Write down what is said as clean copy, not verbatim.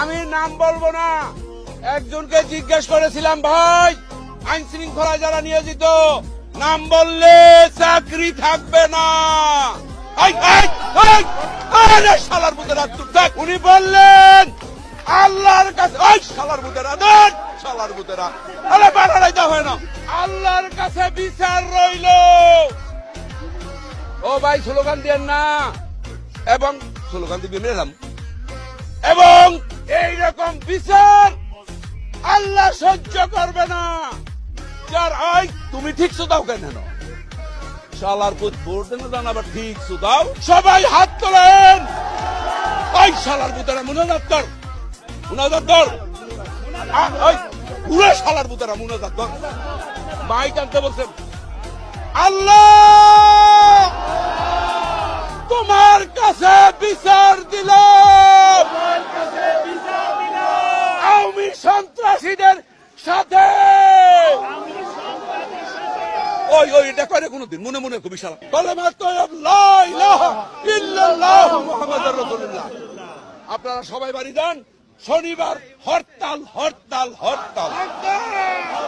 আমি নাম বলবো না, একজনকে জিজ্ঞেস করেছিলাম, ভাই আইন শৃঙ্খলায় যারা নিয়োজিত নাম বললে চাকরি থাকবে না। শালার বুধেরা থাক, উনি বললেন আল্লাহর কাছে, শালার বুধেরা দেন, শালার বুধেরা আরে বানাই দেওয়া হয় না, আল্লাহর কাছে বিচার রইল। ও ভাই স্লোগান দেন না, এবং স্লোগান দিয়ে মেলাম, এবং এইরকম বিচার আল্লাহ সহ্য করবে না। যার তুমি ঠিক দাও কেন, শালার পুত ভোট দেন আবার ঠিক দাও। সবাই হাত তোলেন, শালার পুতেরা মুনাজাত কর, মুনাজাত কর, পুরো শালার পুতেরা মুনাজাত কর। মাইক আনতে বলছেন, আল্লাহ তোমার কাছে বিচার দিলাম, আওয়ামী সন্ত্রাসীদের সাথে। ওই এটা করে কোনদিন মনে মনে খুবই শালা কালেমা তয়্যিব লা ইলাহা ইল্লাল্লাহ মুহাম্মাদুর রাসূলুল্লাহ। আপনারা সবাই বাড়ি যান, শনিবার হরতাল হরতাল হরতাল।